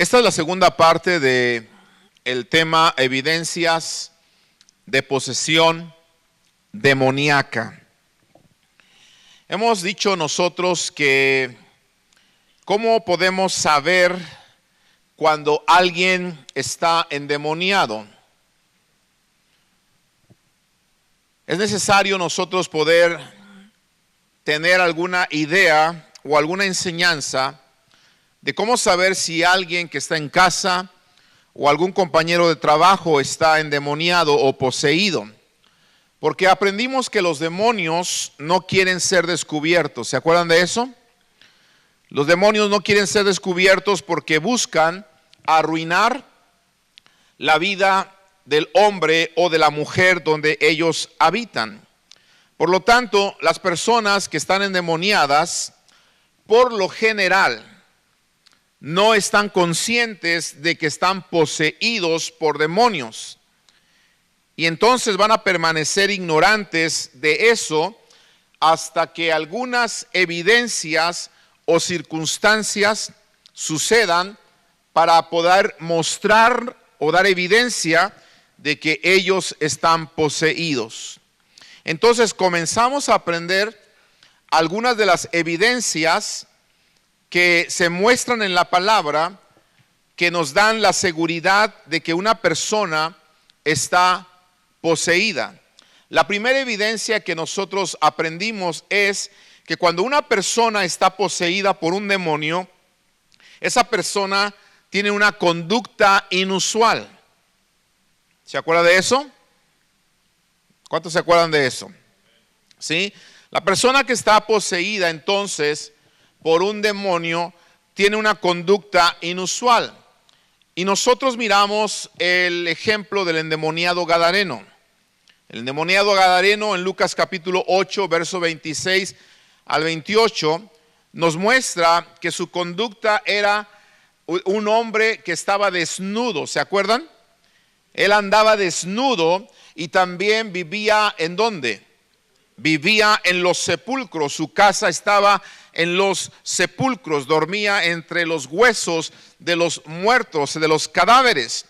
Esta es la segunda parte de el tema evidencias de posesión demoníaca. Hemos dicho nosotros que cómo podemos saber cuando alguien está endemoniado. Es necesario nosotros poder tener alguna idea o alguna enseñanza de cómo saber si alguien que está en casa o algún compañero de trabajo está endemoniado o poseído. Porque aprendimos que los demonios no quieren ser descubiertos. ¿Se acuerdan de eso? Los demonios no quieren ser descubiertos porque buscan arruinar la vida del hombre o de la mujer donde ellos habitan. Por lo tanto, las personas que están endemoniadas, por lo general, no están conscientes de que están poseídos por demonios. Y entonces van a permanecer ignorantes de eso hasta que algunas evidencias o circunstancias sucedan para poder mostrar o dar evidencia de que ellos están poseídos. Entonces comenzamos a aprender algunas de las evidencias que se muestran en la palabra, que nos dan la seguridad de que una persona está poseída. La primera evidencia que nosotros aprendimos es que cuando una persona está poseída por un demonio, esa persona tiene una conducta inusual. ¿Se acuerda de eso? ¿Cuántos se acuerdan de eso? ¿Sí? La persona que está poseída entonces por un demonio tiene una conducta inusual. Y nosotros miramos el ejemplo del endemoniado gadareno. El endemoniado gadareno en Lucas capítulo 8, verso 26 al 28, nos muestra que su conducta era un hombre que estaba desnudo. ¿Se acuerdan? Él andaba desnudo y también vivía ¿en dónde? Vivía en los sepulcros. Su casa estaba en los sepulcros, dormía entre los huesos de los muertos, de los cadáveres.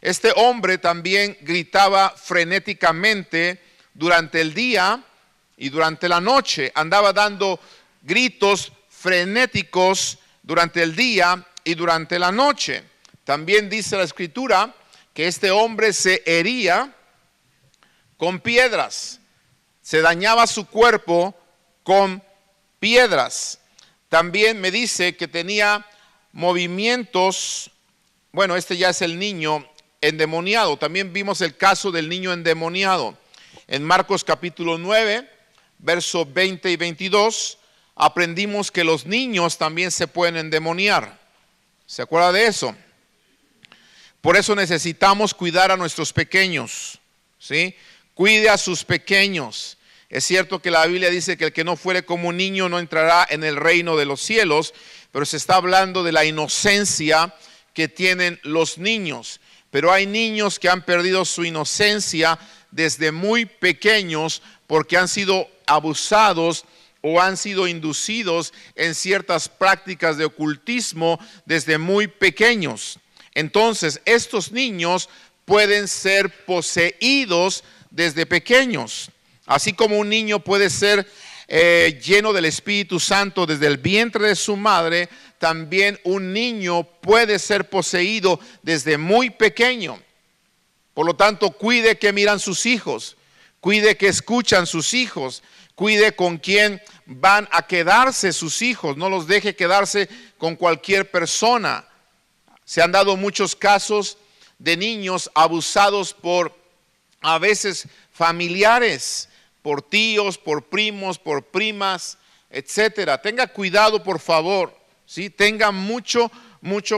Este hombre también gritaba frenéticamente durante el día y durante la noche. Andaba dando gritos frenéticos durante el día y durante la noche. También dice la escritura que este hombre se hería con piedras. Se dañaba su cuerpo con piedras. También me dice que tenía movimientos. Bueno, este ya es el niño endemoniado. También vimos el caso del niño endemoniado. En Marcos capítulo 9, versos 20 y 22, aprendimos que los niños también se pueden endemoniar. ¿Se acuerda de eso? Por eso necesitamos cuidar a nuestros pequeños, ¿sí? Cuide a sus pequeños. Es cierto que la Biblia dice que el que no fuere como un niño no entrará en el reino de los cielos, pero se está hablando de la inocencia que tienen los niños. Pero hay niños que han perdido su inocencia desde muy pequeños porque han sido abusados o han sido inducidos en ciertas prácticas de ocultismo desde muy pequeños. Entonces, estos niños pueden ser poseídos desde pequeños. Así como un niño puede ser lleno del Espíritu Santo desde el vientre de su madre, también un niño puede ser poseído desde muy pequeño. Por lo tanto, cuide que miran sus hijos, cuide que escuchan sus hijos, cuide con quién van a quedarse sus hijos, no los deje quedarse con cualquier persona. Se han dado muchos casos de niños abusados por a veces familiares, por tíos, por primos, por primas, etcétera. Tenga cuidado, por favor, ¿sí? Tenga mucho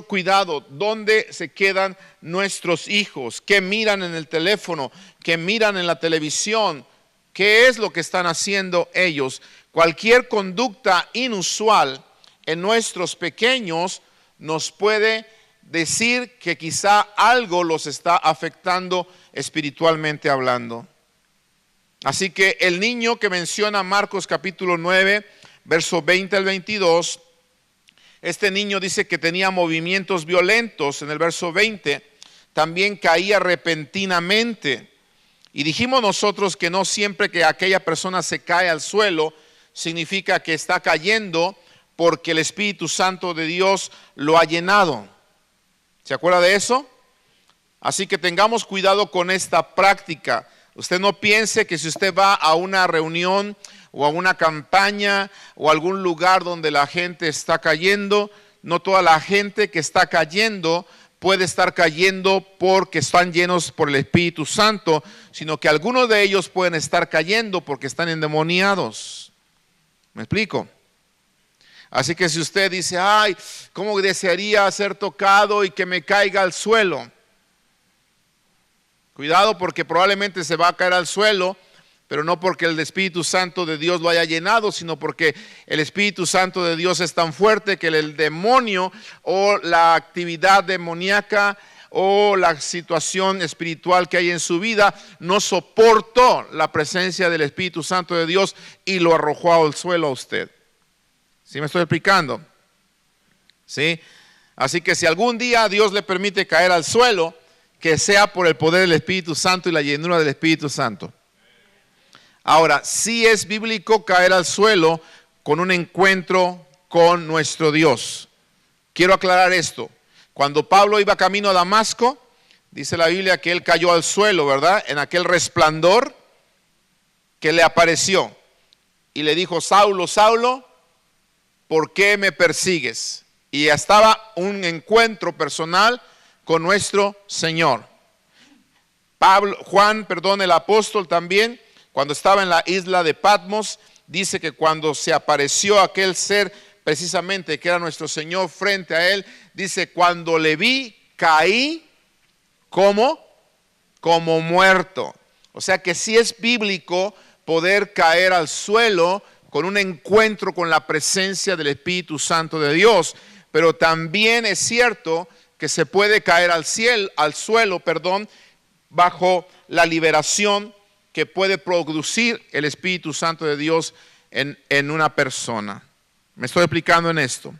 cuidado. ¿Dónde se quedan nuestros hijos? ¿Qué miran en el teléfono? ¿Qué miran en la televisión? ¿Qué es lo que están haciendo ellos? Cualquier conducta inusual en nuestros pequeños nos puede decir que quizá algo los está afectando espiritualmente hablando. Así que el niño que menciona Marcos capítulo 9, verso 20 al 22, Este niño dice que tenía movimientos violentos en el verso 20. También caía repentinamente. Y dijimos nosotros que no siempre que aquella persona se cae al suelo significa que está cayendo porque el Espíritu Santo de Dios lo ha llenado. ¿Se acuerda de eso? Así que tengamos cuidado con esta práctica. Usted no piense que si usted va a una reunión o a una campaña o a algún lugar donde la gente está cayendo, no toda la gente que está cayendo puede estar cayendo porque están llenos por el Espíritu Santo, sino que algunos de ellos pueden estar cayendo porque están endemoniados. ¿Me explico? Así que si usted dice, ay, ¿cómo desearía ser tocado y que me caiga al suelo? Cuidado, porque probablemente se va a caer al suelo, pero no porque el Espíritu Santo de Dios lo haya llenado, sino porque el Espíritu Santo de Dios es tan fuerte que el demonio o la actividad demoníaca o la situación espiritual que hay en su vida no soportó la presencia del Espíritu Santo de Dios y lo arrojó al suelo a usted. ¿Sí me estoy explicando? ¿Sí? Así que si algún día Dios le permite caer al suelo, que sea por el poder del Espíritu Santo y la llenura del Espíritu Santo. Ahora, sí es bíblico caer al suelo con un encuentro con nuestro Dios. Quiero aclarar esto. Cuando Pablo iba camino a Damasco, dice la Biblia que él cayó al suelo, ¿verdad? En aquel resplandor que le apareció. Y le dijo, Saulo, Saulo, ¿por qué me persigues? Y estaba un encuentro personal con nuestro Señor. El apóstol también, cuando estaba en la isla de Patmos, dice que cuando se apareció aquel ser, precisamente que era nuestro Señor frente a él, dice, cuando le vi, caí como muerto. O sea que sí es bíblico poder caer al suelo con un encuentro con la presencia del Espíritu Santo de Dios, pero también es cierto que se puede caer al suelo, bajo la liberación que puede producir el Espíritu Santo de Dios en una persona. ¿Me estoy explicando en esto?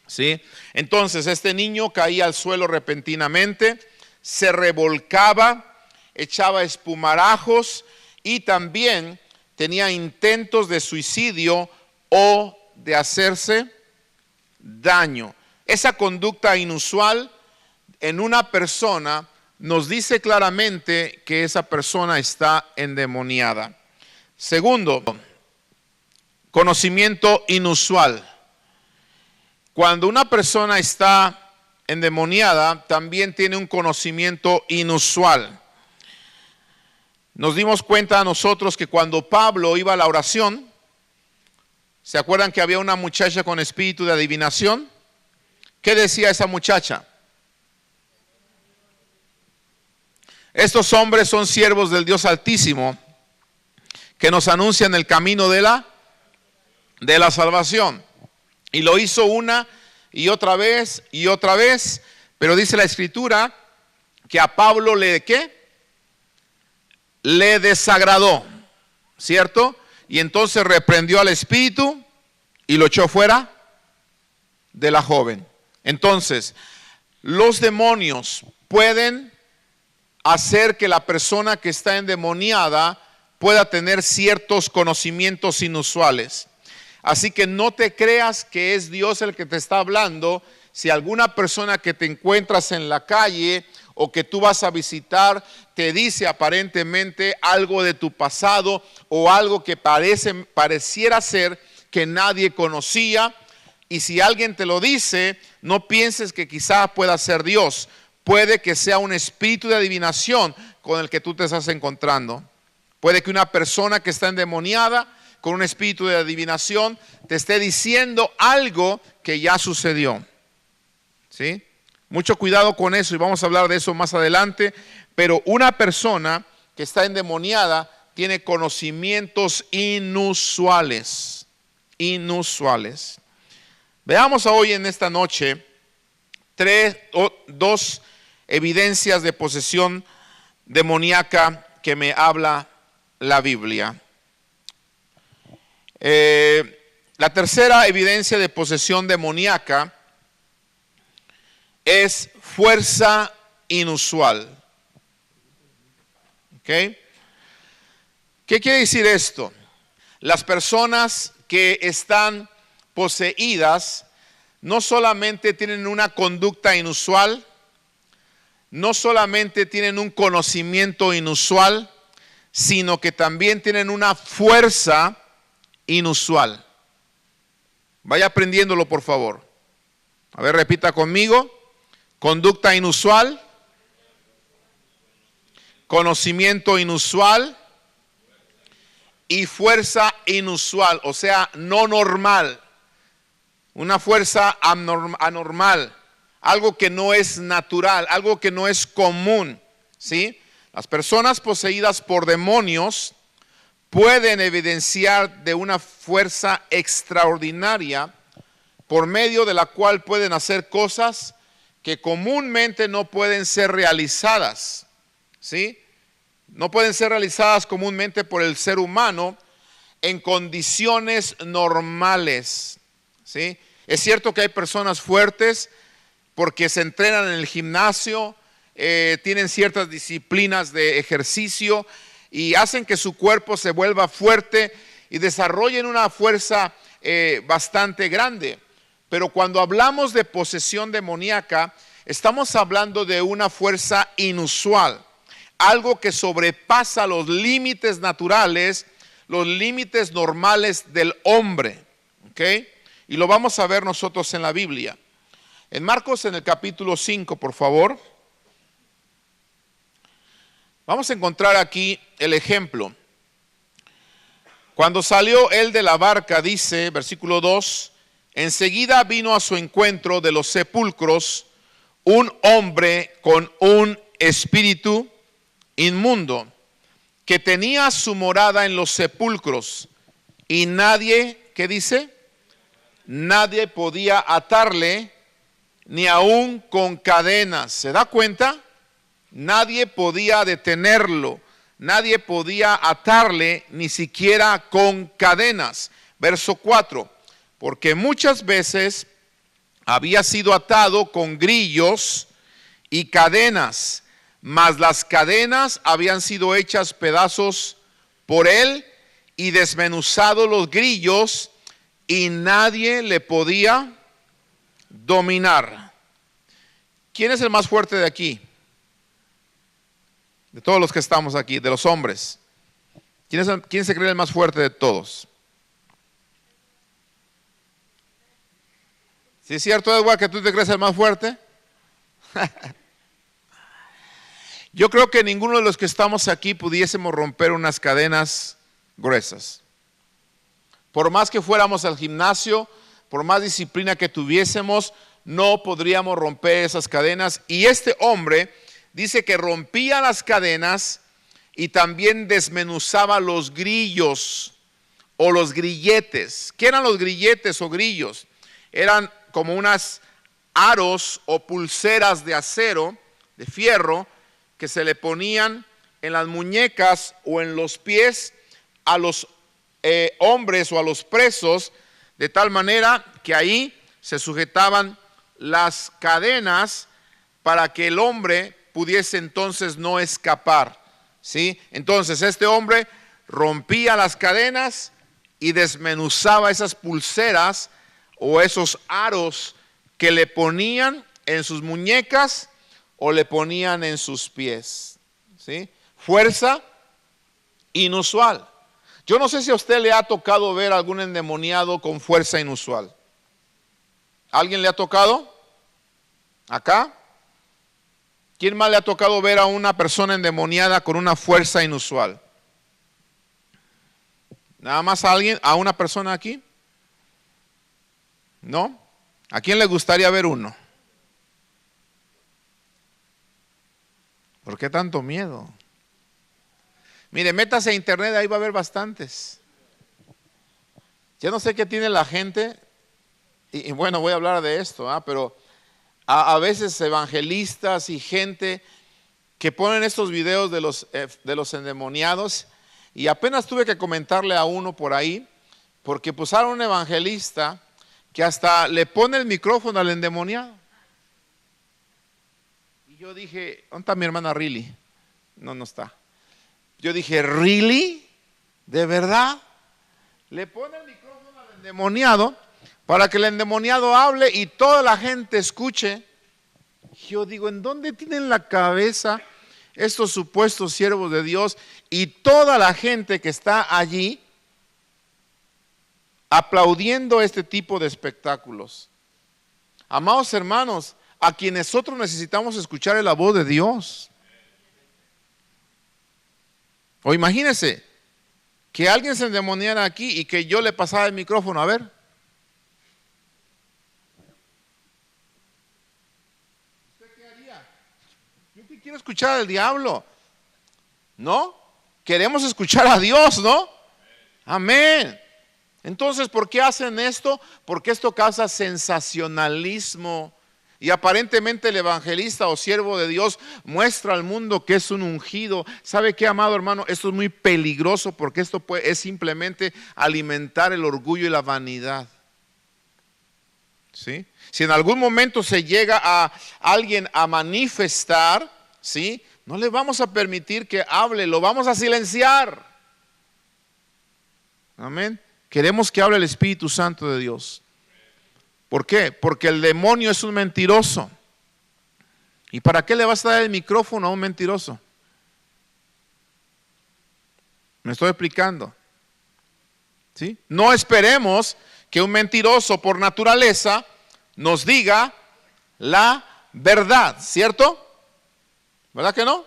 ¿Sí? Entonces este niño caía al suelo repentinamente, se revolcaba, echaba espumarajos y también tenía intentos de suicidio o de hacerse daño. Esa conducta inusual en una persona nos dice claramente que esa persona está endemoniada. Segundo, conocimiento inusual. Cuando una persona está endemoniada, también tiene un conocimiento inusual. Nos dimos cuenta nosotros que cuando Pablo iba a la oración, ¿se acuerdan que había una muchacha con espíritu de adivinación? ¿Qué decía esa muchacha? Estos hombres son siervos del Dios Altísimo, que nos anuncian el camino de la salvación. Y lo hizo una y otra vez, pero dice la Escritura que a Pablo le desagradó, ¿cierto? Y entonces reprendió al espíritu y lo echó fuera de la joven. Entonces, los demonios pueden hacer que la persona que está endemoniada pueda tener ciertos conocimientos inusuales. Así que no te creas que es Dios el que te está hablando. Si alguna persona que te encuentras en la calle o que tú vas a visitar te dice aparentemente algo de tu pasado o algo que pareciera ser que nadie conocía, y si alguien te lo dice, no pienses que quizá pueda ser Dios. Puede que sea un espíritu de adivinación con el que tú te estás encontrando. Puede que una persona que está endemoniada con un espíritu de adivinación te esté diciendo algo que ya sucedió. ¿Sí? Mucho cuidado con eso y vamos a hablar de eso más adelante. Pero una persona que está endemoniada tiene conocimientos inusuales. Veamos hoy en esta noche dos evidencias de posesión demoníaca que me habla la Biblia. La La tercera evidencia de posesión demoníaca es fuerza inusual. ¿Ok? ¿Qué quiere decir esto? Las personas que están poseídas no solamente tienen una conducta inusual, no solamente tienen un conocimiento inusual, sino que también tienen una fuerza inusual. Vaya aprendiéndolo, por favor. A ver, repita conmigo. Conducta inusual, conocimiento inusual y fuerza inusual, o sea, no normal. Una fuerza anormal, algo que no es natural, algo que no es común, ¿sí? Las personas poseídas por demonios pueden evidenciar de una fuerza extraordinaria por medio de la cual pueden hacer cosas que comúnmente no pueden ser realizadas, ¿sí? No pueden ser realizadas comúnmente por el ser humano en condiciones normales, ¿sí? Es cierto que hay personas fuertes porque se entrenan en el gimnasio, tienen ciertas disciplinas de ejercicio y hacen que su cuerpo se vuelva fuerte y desarrollen una fuerza bastante grande. Pero cuando hablamos de posesión demoníaca, estamos hablando de una fuerza inusual, algo que sobrepasa los límites naturales, los límites normales del hombre, ¿ok? Y lo vamos a ver nosotros en la Biblia. En Marcos, en el capítulo 5, por favor, vamos a encontrar aquí el ejemplo. Cuando salió él de la barca, dice, versículo 2, enseguida vino a su encuentro de los sepulcros un hombre con un espíritu inmundo, que tenía su morada en los sepulcros, y nadie, ¿qué dice? Nadie podía atarle, ni aun con cadenas. ¿Se da cuenta? Nadie podía detenerlo, nadie podía atarle, ni siquiera con cadenas. Verso 4, porque muchas veces había sido atado con grillos y cadenas, mas las cadenas habían sido hechas pedazos por él y desmenuzado los grillos, y nadie le podía dominar. ¿Quién es el más fuerte de aquí? De todos los que estamos aquí, de los hombres. ¿Quién se cree el más fuerte de todos? ¿Sí es cierto, Edward, que tú te crees el más fuerte? Yo creo que ninguno de los que estamos aquí pudiésemos romper unas cadenas gruesas. Por más que fuéramos al gimnasio, por más disciplina que tuviésemos, no podríamos romper esas cadenas. Y este hombre dice que rompía las cadenas y también desmenuzaba los grillos o los grilletes. ¿Qué eran los grilletes o grillos? Eran como unas aros o pulseras de acero, de fierro, que se le ponían en las muñecas o en los pies a los hombres o a los presos, de tal manera que ahí se sujetaban las cadenas para que el hombre pudiese entonces no escapar, ¿sí? Entonces este hombre rompía las cadenas y desmenuzaba esas pulseras o esos aros que le ponían en sus muñecas o le ponían en sus pies, ¿sí? Fuerza inusual. Yo no sé si a usted le ha tocado ver algún endemoniado con fuerza inusual. ¿Alguien le ha tocado? ¿Acá? ¿Quién más le ha tocado ver a una persona endemoniada con una fuerza inusual? ¿Nada más a alguien, a una persona aquí? ¿No? ¿A quién le gustaría ver uno? ¿Por qué tanto miedo? Mire, métase a internet, ahí va a haber bastantes. Yo no sé qué tiene la gente, y bueno, voy a hablar de esto, pero a veces evangelistas y gente que ponen estos videos de los endemoniados, y apenas tuve que comentarle a uno por ahí porque pusieron un evangelista que hasta le pone el micrófono al endemoniado. Y yo dije, ¿dónde está mi hermana Really? No, no está. Yo dije, ¿really? ¿De verdad? Le pone el micrófono al endemoniado para que el endemoniado hable y toda la gente escuche. Yo digo, ¿en dónde tienen la cabeza estos supuestos siervos de Dios y toda la gente que está allí aplaudiendo este tipo de espectáculos? Amados hermanos, a quienes nosotros necesitamos escuchar la voz de Dios. O imagínense que alguien se endemoniara aquí y que yo le pasara el micrófono, a ver. ¿Usted qué haría? Yo que quiero escuchar al diablo, ¿no? Queremos escuchar a Dios, ¿no? Amén. Entonces, ¿por qué hacen esto? Porque esto causa sensacionalismo. Y aparentemente el evangelista o siervo de Dios muestra al mundo que es un ungido. ¿Sabe qué, amado hermano? Esto es muy peligroso porque esto es simplemente alimentar el orgullo y la vanidad. ¿Sí? Si en algún momento se llega a alguien a manifestar, ¿sí?, no le vamos a permitir que hable, lo vamos a silenciar. Amén. Queremos que hable el Espíritu Santo de Dios. ¿Por qué? Porque el demonio es un mentiroso. ¿Y para qué le vas a dar el micrófono a un mentiroso? ¿Me estoy explicando? ¿Sí? No esperemos que un mentiroso por naturaleza nos diga la verdad, ¿cierto? ¿Verdad que no?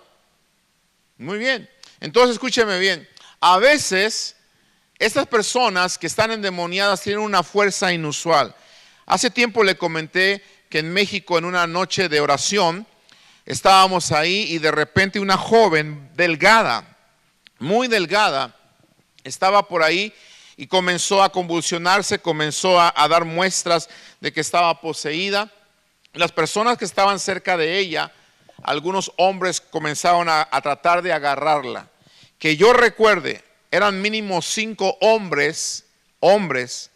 Muy bien. Entonces escúcheme bien. A veces estas personas que están endemoniadas tienen una fuerza inusual. Hace tiempo le comenté que en México, en una noche de oración, estábamos ahí y de repente una joven delgada, muy delgada, estaba por ahí y comenzó a convulsionarse, comenzó a dar muestras de que estaba poseída. Las personas que estaban cerca de ella, algunos hombres comenzaron a tratar de agarrarla. Que yo recuerde, eran mínimo 5 hombres,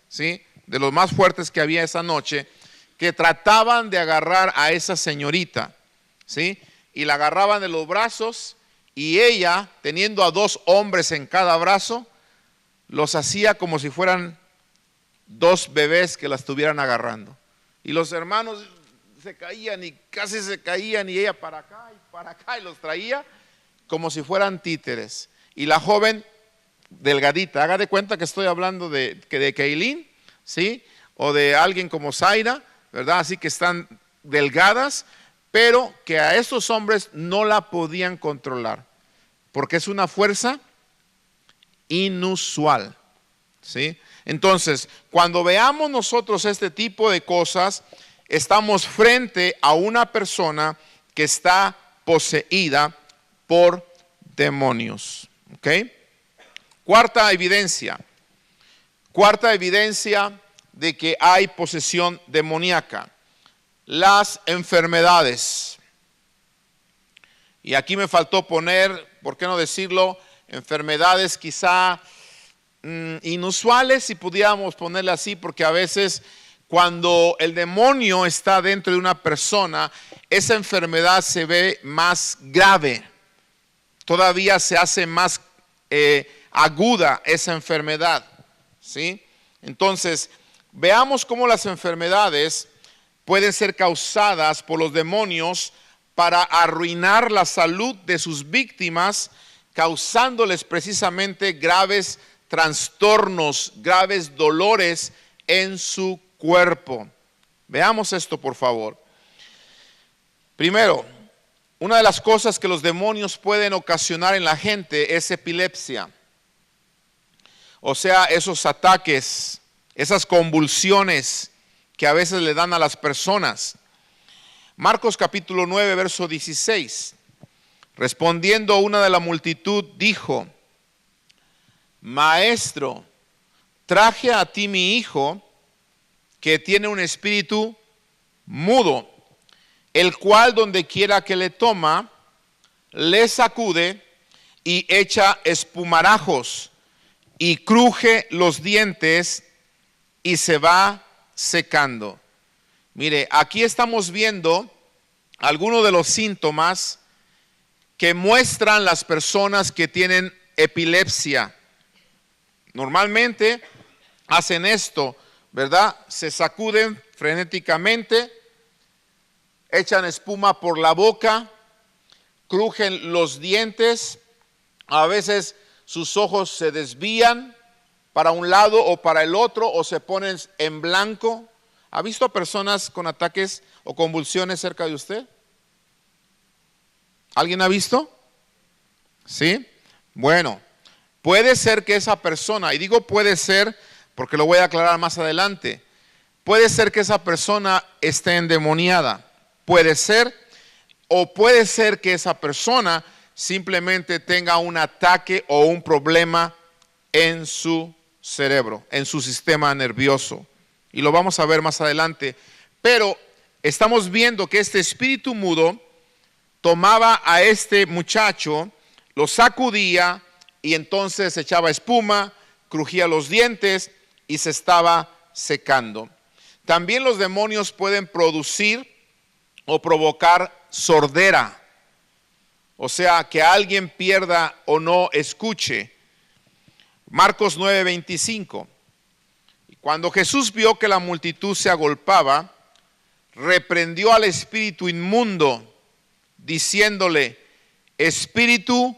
¿sí?, de los más fuertes que había esa noche, que trataban de agarrar a esa señorita, ¿sí? Y la agarraban de los brazos y ella, teniendo a 2 hombres en cada brazo, los hacía como si fueran 2 bebés que la estuvieran agarrando. Y los hermanos se caían y casi se caían y ella para acá y los traía como si fueran títeres. Y la joven delgadita, haga de cuenta que estoy hablando de Kaylin, ¿sí?, o de alguien como Zaira, ¿verdad? Así que están delgadas, pero que a estos hombres no la podían controlar, porque es una fuerza inusual, ¿sí? Entonces, cuando veamos nosotros este tipo de cosas, estamos frente a una persona que está poseída por demonios, ¿ok? Cuarta evidencia de que hay posesión demoníaca: las enfermedades. Y aquí me faltó poner, ¿por qué no decirlo?, enfermedades quizá inusuales, si pudiéramos ponerle así, porque a veces cuando el demonio está dentro de una persona, esa enfermedad se ve más grave, todavía se hace más aguda esa enfermedad, ¿sí? Entonces, veamos cómo las enfermedades pueden ser causadas por los demonios para arruinar la salud de sus víctimas, causándoles precisamente graves trastornos, graves dolores en su cuerpo. Veamos esto, por favor. Primero, una de las cosas que los demonios pueden ocasionar en la gente es epilepsia. O sea, esos ataques, esas convulsiones que a veces le dan a las personas. Marcos capítulo 9, verso 16. Respondiendo una de la multitud, dijo: Maestro, traje a ti mi hijo, que tiene un espíritu mudo, el cual donde quiera que le toma, le sacude y echa espumarajos, y cruje los dientes y se va secando. Mire, aquí estamos viendo algunos de los síntomas que muestran las personas que tienen epilepsia. Normalmente hacen esto, ¿verdad? Se sacuden frenéticamente, echan espuma por la boca, crujen los dientes, a veces sus ojos se desvían para un lado o para el otro o se ponen en blanco. ¿Ha visto a personas con ataques o convulsiones cerca de usted? ¿Alguien ha visto? ¿Sí? Bueno, puede ser que esa persona, y digo puede ser porque lo voy a aclarar más adelante, puede ser que esa persona esté endemoniada. Puede ser, o puede ser que esa persona simplemente tenga un ataque o un problema en su cerebro, en su sistema nervioso. Y lo vamos a ver más adelante. Pero estamos viendo que este espíritu mudo tomaba a este muchacho, lo sacudía y entonces echaba espuma, crujía los dientes y se estaba secando. También los demonios pueden producir o provocar sordera. O sea, que alguien pierda o no escuche. Marcos 9:25. Cuando Jesús vio que la multitud se agolpaba, reprendió al espíritu inmundo, diciéndole: espíritu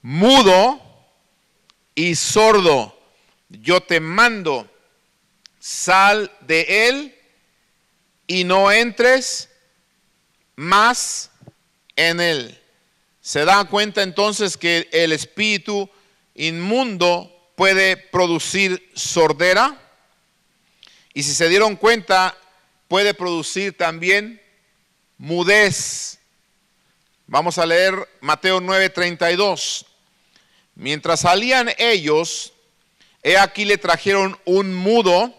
mudo y sordo, yo te mando, sal de él y no entres más en él. Se da cuenta entonces que el espíritu inmundo puede producir sordera, y si se dieron cuenta, puede producir también mudez. Vamos a leer Mateo 9:32. Mientras salían ellos, he aquí le trajeron un mudo,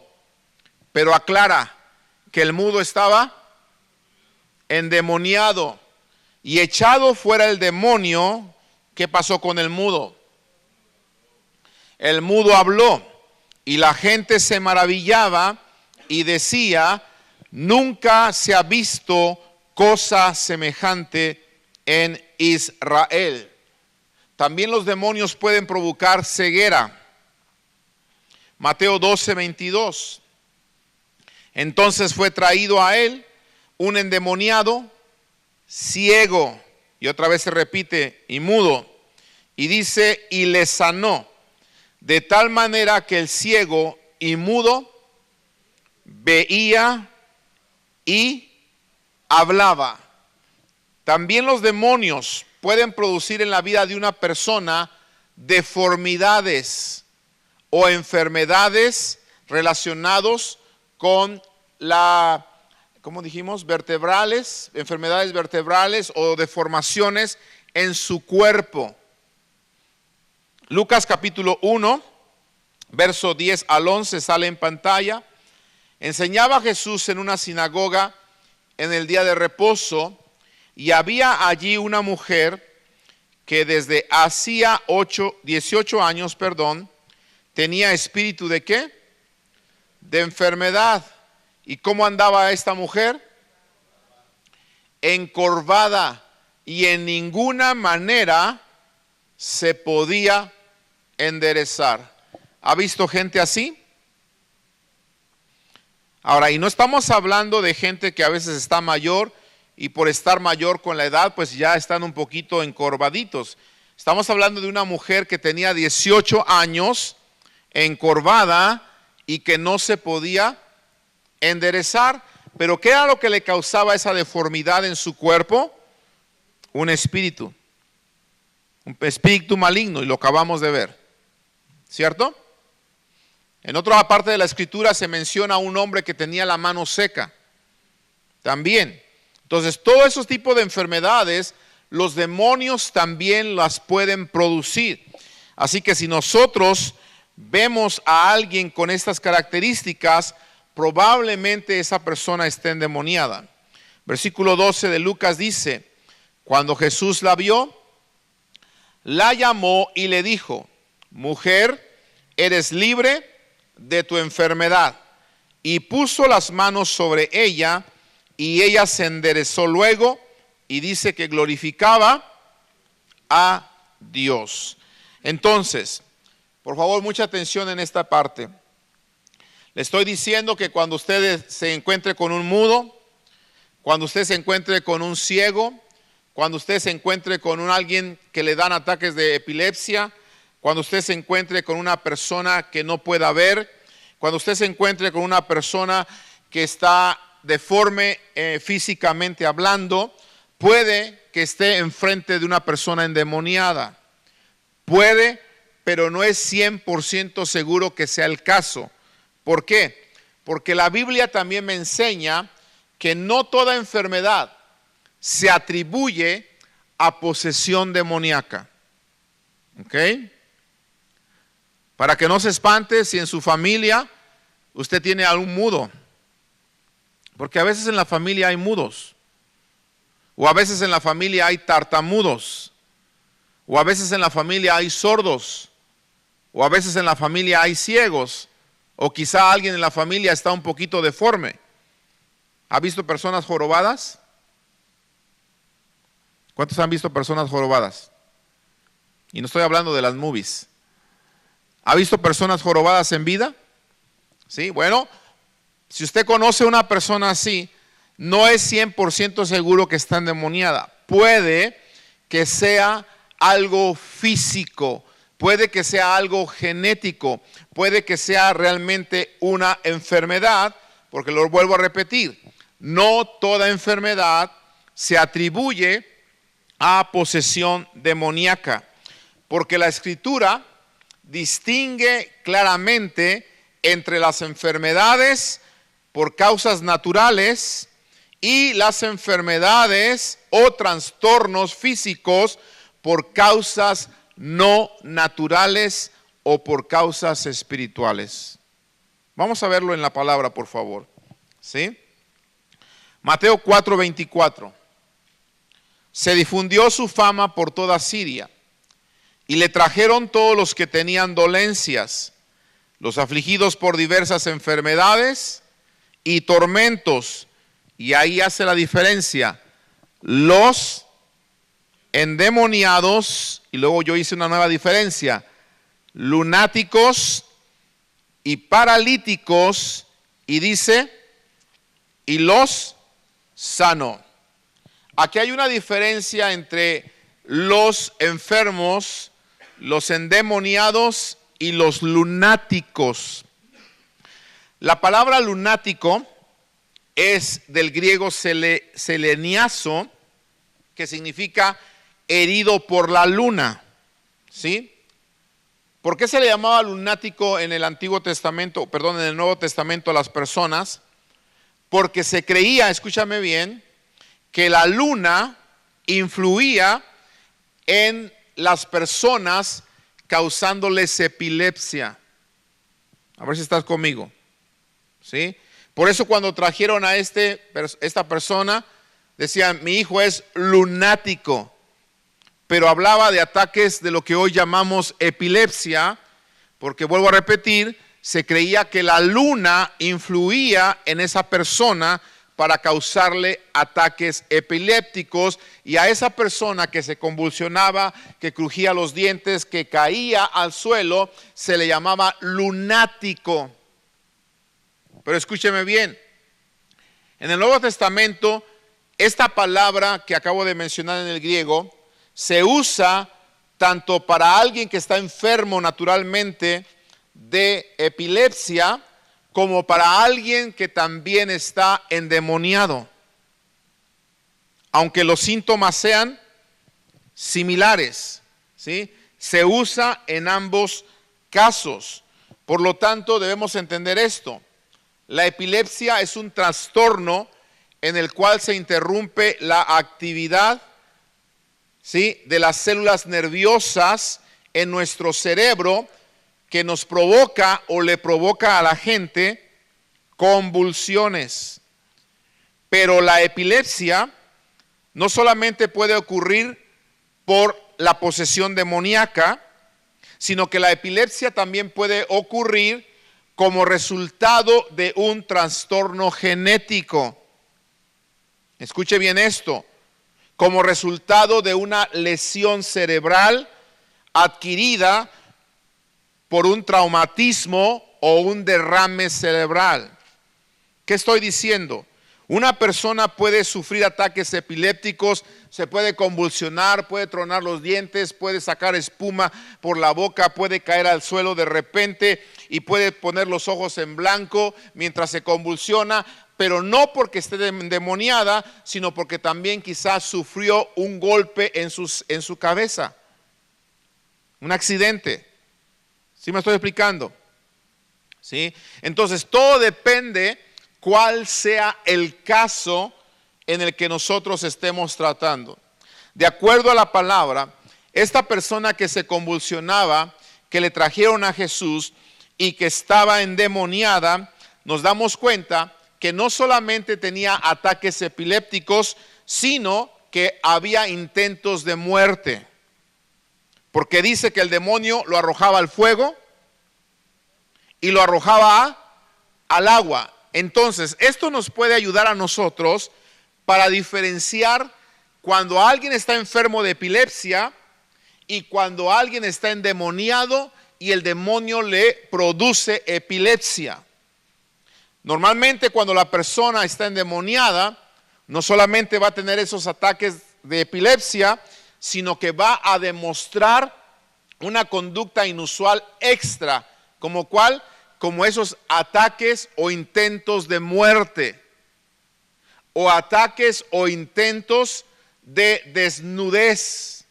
pero aclara que el mudo estaba endemoniado y echado fuera el demonio. ¿Qué pasó con el mudo? El mudo habló y la gente se maravillaba y decía: nunca se ha visto cosa semejante en Israel. También los demonios pueden provocar ceguera. Mateo 12:22. Entonces fue traído a él un endemoniado ciego, y otra vez se repite, y mudo, y dice: y le sanó, de tal manera que el ciego y mudo veía y hablaba. También los demonios pueden producir en la vida de una persona deformidades o enfermedades relacionados con la, ¿cómo dijimos? Vertebrales, enfermedades vertebrales o deformaciones en su cuerpo. Lucas capítulo 1, verso 10 al 11 sale en pantalla. Enseñaba Jesús en una sinagoga en el día de reposo, y había allí una mujer que desde hacía 18 años, tenía espíritu ¿de qué? De enfermedad. ¿Y cómo andaba esta mujer? Encorvada, y en ninguna manera se podía enderezar. ¿Ha visto gente así? Ahora, y no estamos hablando de gente que a veces está mayor y por estar mayor con la edad, pues ya están un poquito encorvaditos. Estamos hablando de una mujer que tenía 18 años, encorvada, y que no se podía enderezar. Pero ¿qué era lo que le causaba esa deformidad en su cuerpo? Un espíritu maligno, y lo acabamos de ver, ¿cierto? En otra parte de la escritura se menciona a un hombre que tenía la mano seca también. Entonces, todos esos tipos de enfermedades, los demonios también las pueden producir. Así que si nosotros vemos a alguien con estas características, probablemente esa persona esté endemoniada. Versículo 12 de Lucas dice: cuando Jesús la vio, la llamó y le dijo: mujer, eres libre de tu enfermedad. Y puso las manos sobre ella, y ella se enderezó luego, y dice que glorificaba a Dios. Entonces, por favor, mucha atención en esta parte. Le estoy diciendo que cuando usted se encuentre con un mudo, cuando usted se encuentre con un ciego, cuando usted se encuentre con alguien que le dan ataques de epilepsia, cuando usted se encuentre con una persona que no pueda ver, cuando usted se encuentre con una persona que está deforme físicamente hablando, puede que esté enfrente de una persona endemoniada. Puede, pero no es 100% seguro que sea el caso. ¿Por qué? Porque la Biblia también me enseña que no toda enfermedad se atribuye a posesión demoníaca. ¿Ok? Para que no se espante si en su familia usted tiene algún mudo. Porque a veces en la familia hay mudos. O a veces en la familia hay tartamudos. O a veces en la familia hay sordos. O a veces en la familia hay ciegos. O quizá alguien en la familia está un poquito deforme. ¿Ha visto personas jorobadas? ¿Cuántos han visto personas jorobadas? Y no estoy hablando de las movies. ¿Ha visto personas jorobadas en vida? Sí, bueno, si usted conoce a una persona así, no es 100% seguro que está endemoniada. Puede que sea algo físico, puede que sea algo genético, puede que sea realmente una enfermedad, porque lo vuelvo a repetir, no toda enfermedad se atribuye a posesión demoníaca, porque la Escritura distingue claramente entre las enfermedades por causas naturales y las enfermedades o trastornos físicos por causas no naturales o por causas espirituales. Vamos a verlo en la palabra, por favor. ¿Sí? Mateo 4:24. Se difundió su fama por toda Siria, y le trajeron todos los que tenían dolencias, los afligidos por diversas enfermedades y tormentos. Y ahí hace la diferencia. Los endemoniados, y luego yo hice una nueva diferencia, lunáticos y paralíticos, y dice, y los sanó. Aquí hay una diferencia entre los enfermos, los endemoniados y los lunáticos. La palabra lunático es del griego seleniazo, que significa herido por la luna. ¿Sí? ¿Por qué se le llamaba lunático en el Antiguo Testamento, en el Nuevo Testamento a las personas? Porque se creía, escúchame bien, que la luna influía en las personas causándoles epilepsia. A ver si estás conmigo. ¿Sí? Por eso cuando trajeron a esta persona, decían, mi hijo es lunático. Pero hablaba de ataques de lo que hoy llamamos epilepsia, porque vuelvo a repetir, se creía que la luna influía en esa persona para causarle ataques epilépticos, y a esa persona que se convulsionaba, que crujía los dientes, que caía al suelo, se le llamaba lunático. Pero escúcheme bien, en el Nuevo Testamento, esta palabra que acabo de mencionar en el griego, se usa tanto para alguien que está enfermo naturalmente de epilepsia, como para alguien que también está endemoniado, aunque los síntomas sean similares, ¿sí? Se usa en ambos casos. Por lo tanto, debemos entender esto. La epilepsia es un trastorno en el cual se interrumpe la actividad, ¿sí?, de las células nerviosas en nuestro cerebro, que nos provoca o le provoca a la gente convulsiones. Pero la epilepsia no solamente puede ocurrir por la posesión demoníaca, sino que la epilepsia también puede ocurrir como resultado de un trastorno genético. Escuche bien esto, como resultado de una lesión cerebral adquirida por un traumatismo o un derrame cerebral. ¿Qué estoy diciendo? Una persona puede sufrir ataques epilépticos, se puede convulsionar, puede tronar los dientes, puede sacar espuma por la boca, puede caer al suelo de repente y puede poner los ojos en blanco mientras se convulsiona, pero no porque esté endemoniada, sino porque también quizás sufrió un golpe en su cabeza, un accidente. ¿Sí me estoy explicando? ¿Sí? Entonces todo depende cuál sea el caso en el que nosotros estemos tratando. De acuerdo a la palabra, esta persona que se convulsionaba, que le trajeron a Jesús y que estaba endemoniada, nos damos cuenta que no solamente tenía ataques epilépticos, sino que había intentos de muerte. Porque dice que el demonio lo arrojaba al fuego y lo arrojaba al agua. Entonces, esto nos puede ayudar a nosotros para diferenciar cuando alguien está enfermo de epilepsia y cuando alguien está endemoniado y el demonio le produce epilepsia. Normalmente cuando la persona está endemoniada, no solamente va a tener esos ataques de epilepsia, sino que va a demostrar una conducta inusual extra, como cuál, como esos ataques o intentos de muerte, o ataques o intentos de desnudez.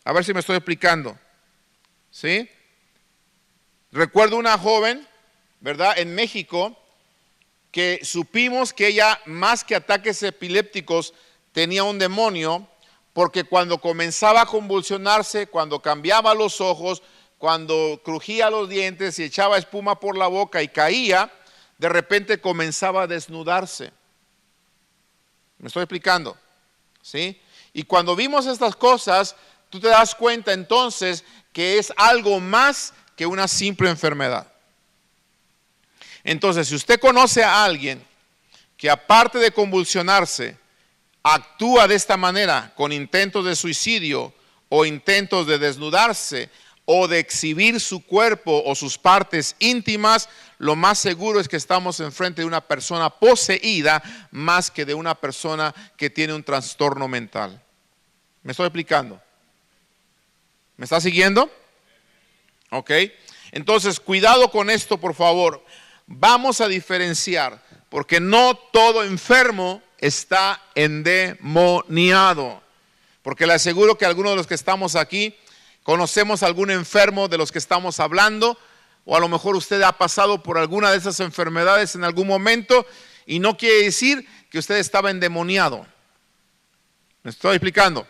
A ver si me estoy explicando. ¿Sí? Recuerdo una joven, ¿verdad? En México, que supimos que ella, más que ataques epilépticos, tenía un demonio, porque cuando comenzaba a convulsionarse, cuando cambiaba los ojos, cuando crujía los dientes y echaba espuma por la boca y caía, de repente comenzaba a desnudarse. ¿Me estoy explicando? ¿Sí? Y cuando vimos estas cosas, tú te das cuenta entonces que es algo más que una simple enfermedad. Entonces, si usted conoce a alguien que aparte de convulsionarse, actúa de esta manera con intentos de suicidio o intentos de desnudarse o de exhibir su cuerpo o sus partes íntimas, lo más seguro es que estamos enfrente de una persona poseída más que de una persona que tiene un trastorno mental. ¿Me estoy explicando? ¿Me está siguiendo? Ok. Entonces, cuidado con esto, por favor. Vamos a diferenciar, porque no todo enfermo está endemoniado. Porque le aseguro que algunos de los que estamos aquí conocemos a algún enfermo de los que estamos hablando, o a lo mejor usted ha pasado por alguna de esas enfermedades en algún momento y no quiere decir que usted estaba endemoniado. ¿Me estoy explicando?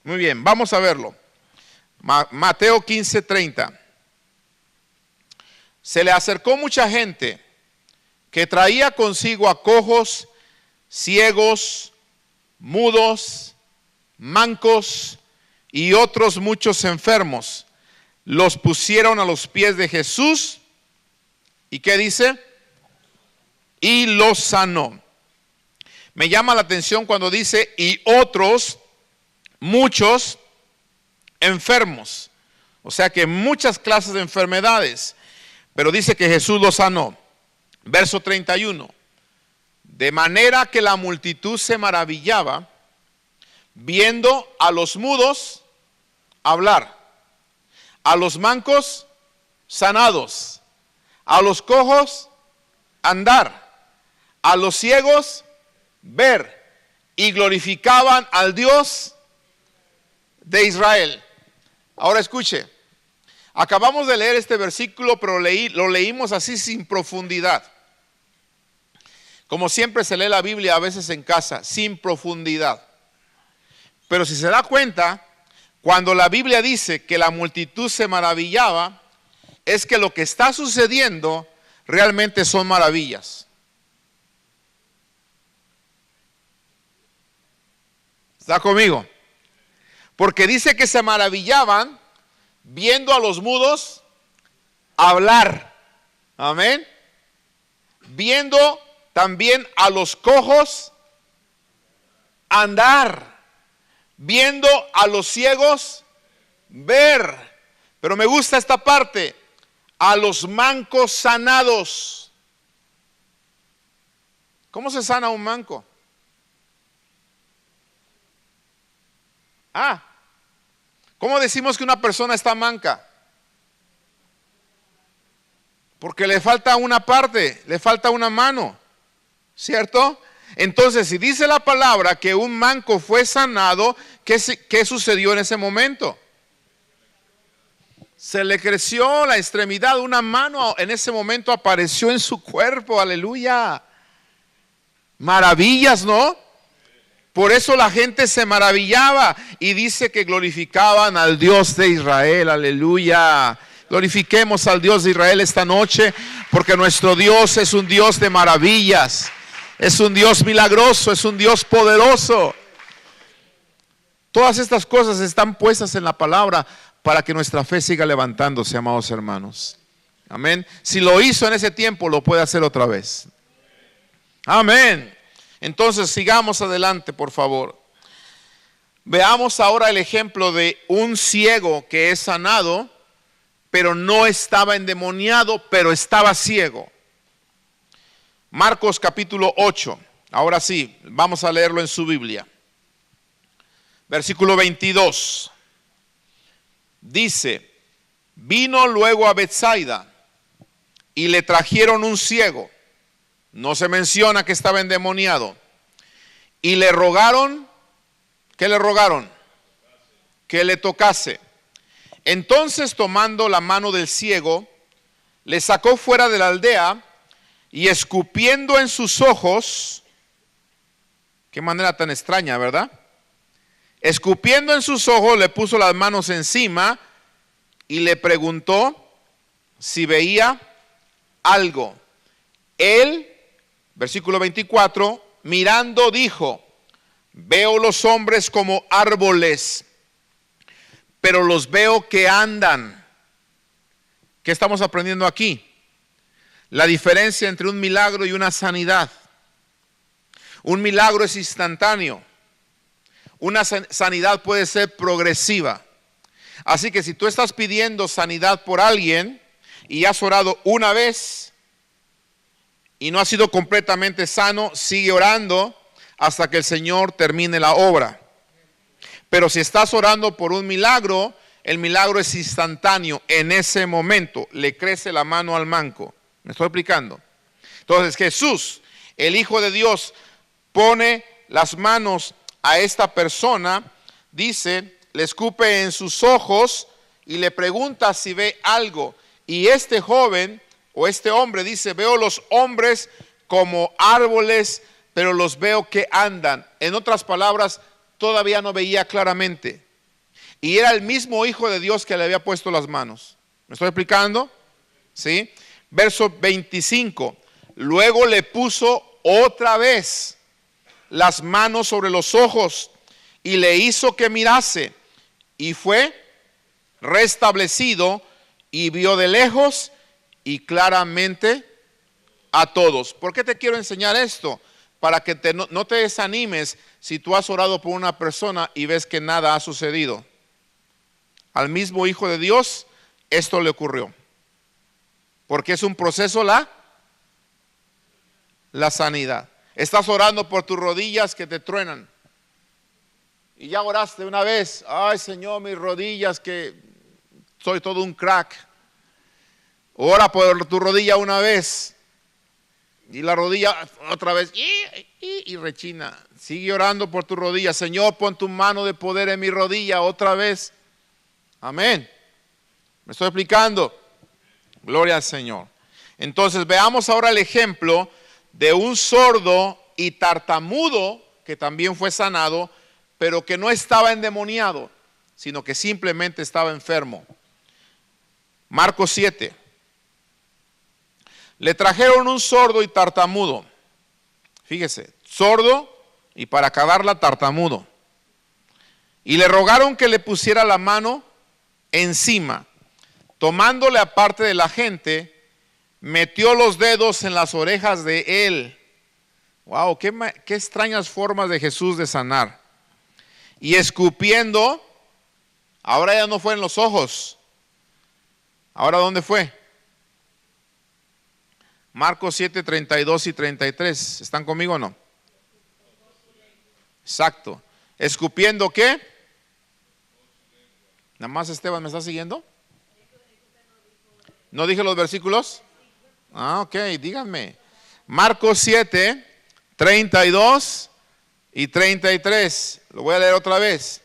Muy bien, vamos a verlo. Mateo 15:30. Se le acercó mucha gente que traía consigo a cojos, ciegos, mudos, mancos y otros muchos enfermos. Los pusieron a los pies de Jesús. ¿Y qué dice? Y los sanó. Me llama la atención cuando dice y otros muchos enfermos. O sea que muchas clases de enfermedades. Pero dice que Jesús los sanó. Verso 31. De manera que la multitud se maravillaba viendo a los mudos hablar, a los mancos sanados, a los cojos andar, a los ciegos ver, y glorificaban al Dios de Israel. Ahora escuche, acabamos de leer este versículo, pero lo leímos así sin profundidad. Como siempre se lee la Biblia a veces en casa, sin profundidad. Pero si se da cuenta, cuando la Biblia dice que la multitud se maravillaba, es que lo que está sucediendo realmente son maravillas. ¿Está conmigo? Porque dice que se maravillaban viendo a los mudos hablar. Amén. Viendo también a los cojos andar. Viendo a los ciegos ver. Pero me gusta esta parte. A los mancos sanados. ¿Cómo se sana un manco? ¿Cómo decimos que una persona está manca? Porque le falta una parte, le falta una mano, ¿cierto? Entonces, si dice la palabra que un manco fue sanado, ¿qué sucedió en ese momento? Se le creció la extremidad, una mano en ese momento apareció en su cuerpo, aleluya. Maravillas, ¿no? Por eso la gente se maravillaba y dice que glorificaban al Dios de Israel, aleluya. Glorifiquemos al Dios de Israel esta noche, porque nuestro Dios es un Dios de maravillas, es un Dios milagroso, es un Dios poderoso. Todas estas cosas están puestas en la palabra para que nuestra fe siga levantándose, amados hermanos. Amén. Si lo hizo en ese tiempo, lo puede hacer otra vez. Amén. Entonces sigamos adelante, por favor. Veamos ahora el ejemplo de un ciego que es sanado, pero no estaba endemoniado, pero estaba ciego. Marcos capítulo 8. Ahora sí, vamos a leerlo en su Biblia. Versículo 22. Dice: vino luego a Betsaida y le trajeron un ciego. No se menciona que estaba endemoniado. Y le rogaron, ¿qué le rogaron? Que le tocase. Entonces, tomando la mano del ciego, le sacó fuera de la aldea y escupiendo en sus ojos, qué manera tan extraña, ¿verdad? Escupiendo en sus ojos, le puso las manos encima y le preguntó si veía algo. Él, versículo 24, mirando dijo: veo los hombres como árboles, pero los veo que andan. ¿Qué estamos aprendiendo aquí? La diferencia entre un milagro y una sanidad. Un milagro es instantáneo. Una sanidad puede ser progresiva. Así que si tú estás pidiendo sanidad por alguien y has orado una vez y no has sido completamente sano, sigue orando hasta que el Señor termine la obra. Pero si estás orando por un milagro, el milagro es instantáneo. En ese momento le crece la mano al manco. ¿Me estoy explicando? Entonces Jesús, el Hijo de Dios, pone las manos a esta persona, dice, le escupe en sus ojos y le pregunta si ve algo. Y este joven o este hombre dice: veo los hombres como árboles, pero los veo que andan. En otras palabras, todavía no veía claramente. Y era el mismo Hijo de Dios que le había puesto las manos. ¿Me estoy explicando? ¿Sí? Verso 25. Luego le puso otra vez las manos sobre los ojos y le hizo que mirase, y fue restablecido y vio de lejos y claramente a todos. ¿Por qué te quiero enseñar esto? Para que no te desanimes si tú has orado por una persona y ves que nada ha sucedido. Al mismo Hijo de Dios esto le ocurrió, porque es un proceso la sanidad. Estás orando por tus rodillas que te truenan y ya oraste una vez: ay Señor, mis rodillas, que soy todo un crack. Ora por tu rodilla una vez y la rodilla otra vez y rechina. Sigue orando por tu rodilla: Señor, pon tu mano de poder en mi rodilla otra vez. Amén. ¿Me estoy explicando? Gloria al Señor. Entonces veamos ahora el ejemplo de un sordo y tartamudo que también fue sanado, pero que no estaba endemoniado, sino que simplemente estaba enfermo. Marcos 7. Le trajeron un sordo y tartamudo. Fíjese, sordo y para acabarla tartamudo. Y le rogaron que le pusiera la mano encima. Tomándole aparte de la gente, metió los dedos en las orejas de él. Wow, qué extrañas formas de Jesús de sanar. Y escupiendo, ahora ya no fue en los ojos. ¿Ahora dónde fue? Marcos 7, 32 y 33. ¿Están conmigo o no? Exacto. ¿Escupiendo qué? Nada más Esteban, ¿me está siguiendo? ¿No dije los versículos? Ah, ok, díganme. Marcos 7, 32 y 33. Lo voy a leer otra vez.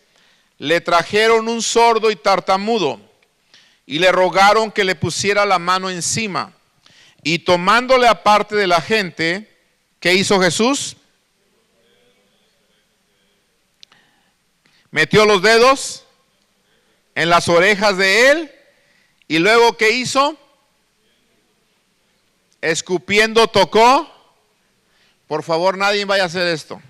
Le trajeron un sordo y tartamudo y le rogaron que le pusiera la mano encima. Y tomándole aparte de la gente, ¿qué hizo Jesús? Metió los dedos en las orejas de él. Y luego, ¿qué hizo? Escupiendo tocó. Por favor, nadie vaya a hacer esto,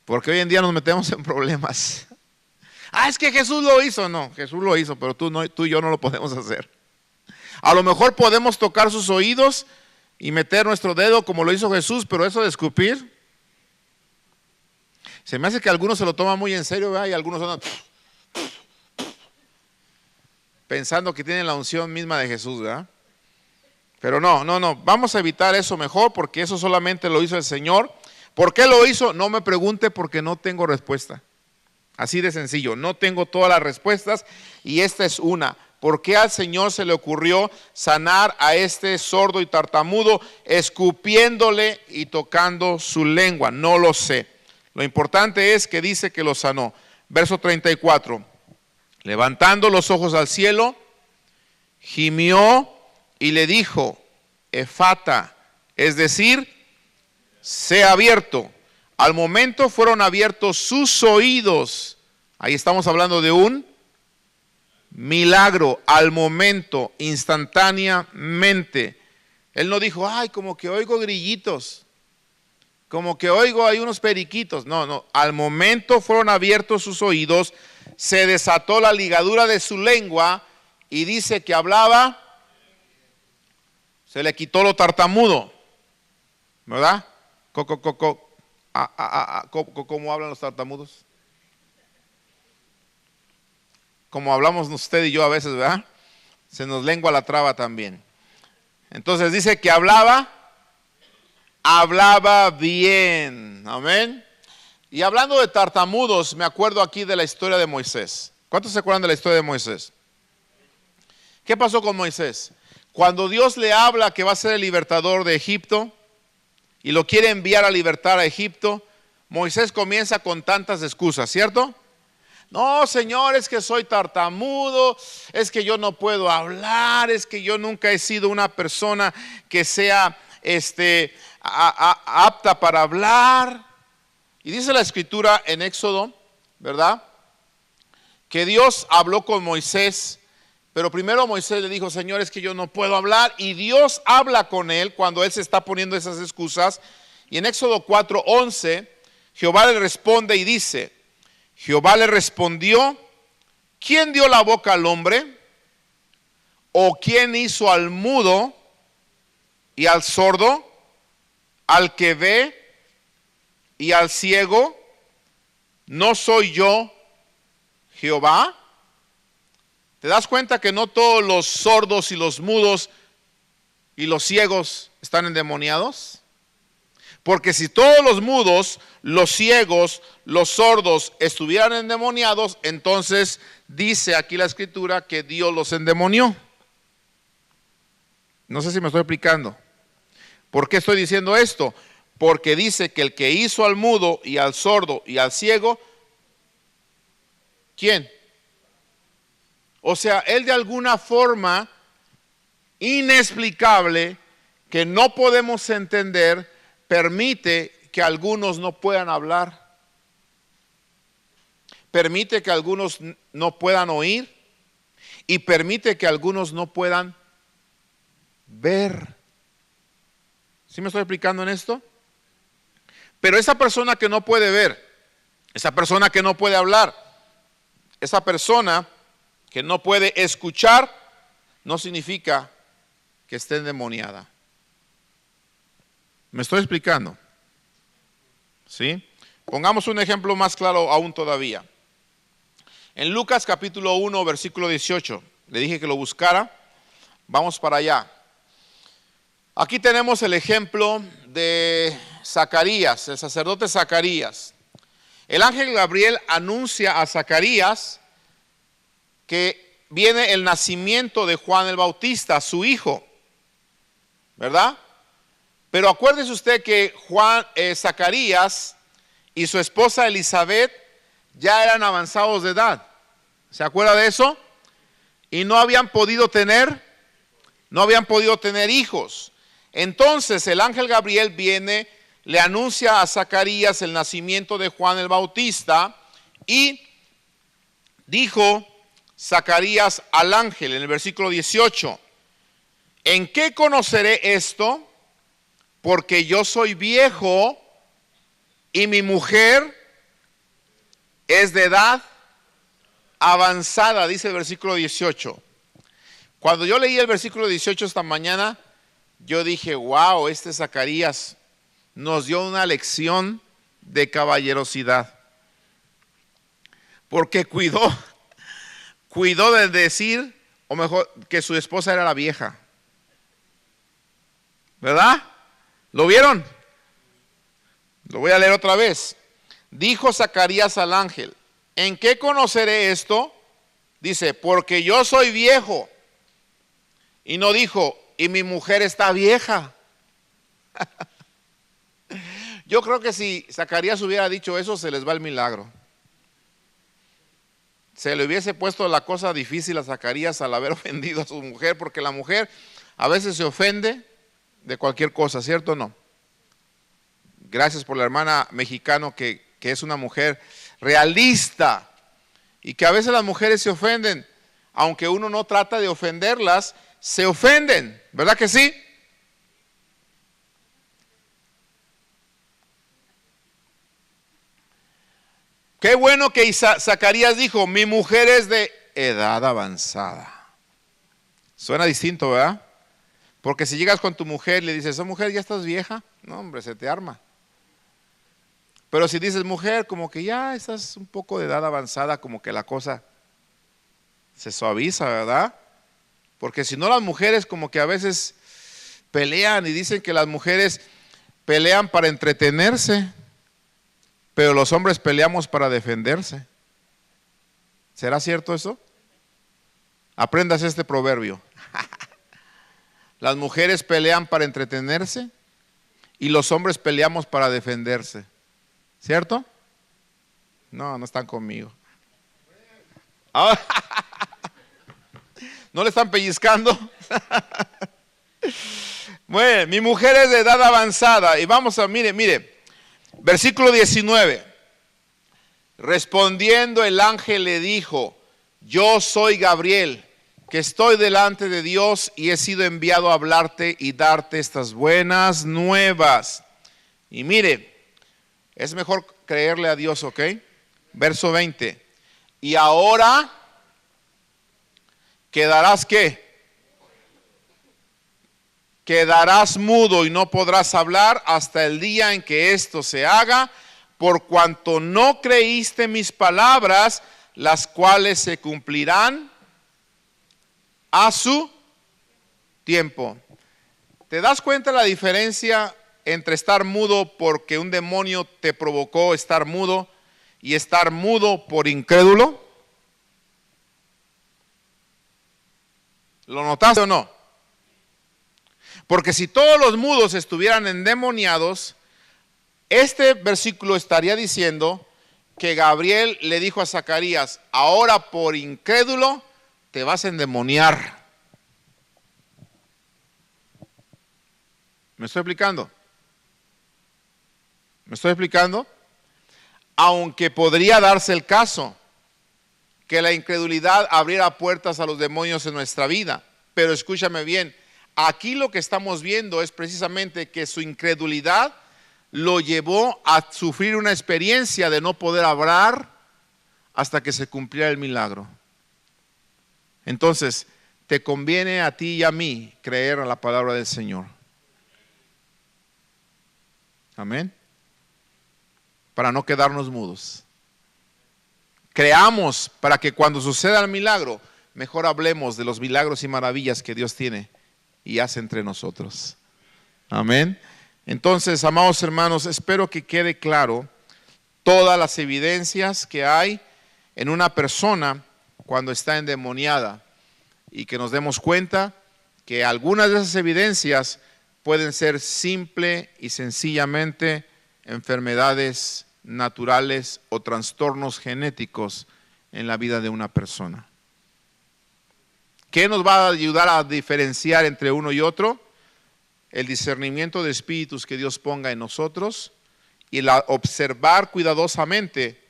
porque hoy en día nos metemos en problemas. Es que Jesús lo hizo. No, Jesús lo hizo, pero tú y yo no lo podemos hacer. A lo mejor podemos tocar sus oídos y meter nuestro dedo como lo hizo Jesús, pero eso de escupir, se me hace que algunos se lo toman muy en serio, ¿verdad? Y algunos andan pensando que tienen la unción misma de Jesús, ¿verdad? Pero no, vamos a evitar eso mejor, porque eso solamente lo hizo el Señor. ¿Por qué lo hizo? No me pregunte, porque no tengo respuesta. Así de sencillo, no tengo todas las respuestas y esta es una. ¿Por qué al Señor se le ocurrió sanar a este sordo y tartamudo escupiéndole y tocando su lengua? No lo sé. Lo importante es que dice que lo sanó. Verso 34. Levantando los ojos al cielo, gimió y le dijo, Efata, es decir, sea abierto. Al momento fueron abiertos sus oídos. Ahí estamos hablando de un milagro. Al momento, instantáneamente. Él no dijo, como que oigo grillitos, como que oigo hay unos periquitos. No, al momento fueron abiertos sus oídos, se desató la ligadura de su lengua y dice que hablaba, se le quitó lo tartamudo, ¿verdad? ¿Cómo hablan los tartamudos? Como hablamos usted y yo a veces, ¿verdad? Se nos lengua la traba también. Entonces dice que hablaba bien, amén. Y hablando de tartamudos, me acuerdo aquí de la historia de Moisés. ¿Cuántos se acuerdan de la historia de Moisés? ¿Qué pasó con Moisés? Cuando Dios le habla que va a ser el libertador de Egipto y lo quiere enviar a libertar a Egipto, Moisés comienza con tantas excusas, ¿cierto? No, Señor, es que soy tartamudo, es que yo no puedo hablar, es que yo nunca he sido una persona que sea apta para hablar. Y dice la escritura en Éxodo, ¿verdad? Que Dios habló con Moisés, pero primero Moisés le dijo, Señor, es que yo no puedo hablar. Y Dios habla con él cuando él se está poniendo esas excusas. Y en Éxodo 4:11, Jehová le responde y dice, Jehová le respondió, ¿quién dio la boca al hombre? ¿O quién hizo al mudo y al sordo, al que ve y al ciego? ¿No soy yo, Jehová? ¿Te das cuenta que no todos los sordos y los mudos y los ciegos están endemoniados? Porque si todos los mudos, los ciegos, los sordos estuvieran endemoniados, entonces dice aquí la escritura que Dios los endemonió. No sé si me estoy explicando. ¿Por qué estoy diciendo esto? Porque dice que el que hizo al mudo y al sordo y al ciego, ¿quién? O sea, él de alguna forma inexplicable que no podemos entender, permite que algunos no puedan hablar, permite que algunos no puedan oír y permite que algunos no puedan ver. ¿Sí me estoy explicando en esto? Pero esa persona que no puede ver, esa persona que no puede hablar, esa persona que no puede escuchar no significa que esté endemoniada. ¿Me estoy explicando? ¿Sí? Pongamos un ejemplo más claro aún todavía. En Lucas capítulo 1, versículo 18, le dije que lo buscara. Vamos para allá. Aquí tenemos el ejemplo de Zacarías, el sacerdote Zacarías. El ángel Gabriel anuncia a Zacarías que viene el nacimiento de Juan el Bautista, su hijo, ¿verdad? Pero acuérdese usted que Zacarías y su esposa Elizabeth ya eran avanzados de edad. ¿Se acuerda de eso? Y no habían podido tener hijos. Entonces el ángel Gabriel viene, le anuncia a Zacarías el nacimiento de Juan el Bautista y dijo Zacarías al ángel en el versículo 18: ¿en qué conoceré esto? Porque yo soy viejo y mi mujer es de edad avanzada, dice el versículo 18. Cuando yo leí el versículo 18 esta mañana, yo dije, wow, este Zacarías nos dio una lección de caballerosidad. Porque cuidó de decir, o mejor, que su esposa era la vieja. ¿Verdad? ¿Lo vieron? Lo voy a leer otra vez. Dijo Zacarías al ángel: ¿en qué conoceré esto? Dice, porque yo soy viejo. Y no dijo, y mi mujer está vieja. Yo creo que si Zacarías hubiera dicho eso, se les va el milagro. Se le hubiese puesto la cosa difícil a Zacarías al haber ofendido a su mujer, porque la mujer a veces se ofende de cualquier cosa, ¿cierto o no? Gracias por la hermana mexicana que es una mujer realista, y que a veces las mujeres se ofenden, aunque uno no trata de ofenderlas, se ofenden, ¿verdad que sí? Qué bueno que Zacarías dijo, mi mujer es de edad avanzada. Suena distinto, ¿verdad? Porque si llegas con tu mujer y le dices, mujer, ¿ya estás vieja? No, hombre, se te arma. Pero si dices, mujer, como que ya estás un poco de edad avanzada, como que la cosa se suaviza, ¿verdad? Porque si no, las mujeres como que a veces pelean y dicen que las mujeres pelean para entretenerse, pero los hombres peleamos para defenderse. ¿Será cierto eso? Aprendas este proverbio. Las mujeres pelean para entretenerse y los hombres peleamos para defenderse. ¿Cierto? No están conmigo. ¿No le están pellizcando? Bueno, mi mujer es de edad avanzada. Y vamos a, mire, versículo 19. Respondiendo el ángel le dijo, yo soy Gabriel, que estoy delante de Dios y he sido enviado a hablarte y darte estas buenas nuevas. Y mire, es mejor creerle a Dios, ¿ok? Verso 20. Y ahora quedarás ¿qué? Quedarás mudo y no podrás hablar hasta el día en que esto se haga, por cuanto no creíste mis palabras, las cuales se cumplirán a su tiempo. ¿Te das cuenta la diferencia entre estar mudo porque un demonio te provocó estar mudo y estar mudo por incrédulo? ¿Lo notaste o no? Porque si todos los mudos estuvieran endemoniados, este versículo estaría diciendo que Gabriel le dijo a Zacarías, ahora por incrédulo te vas a endemoniar. ¿Me estoy explicando? ¿Me estoy explicando? Aunque podría darse el caso que la incredulidad abriera puertas a los demonios en nuestra vida. Pero escúchame bien, aquí lo que estamos viendo es precisamente que su incredulidad lo llevó a sufrir una experiencia de no poder hablar hasta que se cumpliera el milagro. Entonces, te conviene a ti y a mí creer a la palabra del Señor. Amén. Para no quedarnos mudos. Creamos para que cuando suceda el milagro, mejor hablemos de los milagros y maravillas que Dios tiene y hace entre nosotros. Amén. Entonces, amados hermanos, espero que quede claro todas las evidencias que hay en una persona cuando está endemoniada y que nos demos cuenta que algunas de esas evidencias pueden ser simple y sencillamente enfermedades naturales o trastornos genéticos en la vida de una persona. ¿Qué nos va a ayudar a diferenciar entre uno y otro? El discernimiento de espíritus que Dios ponga en nosotros y observar cuidadosamente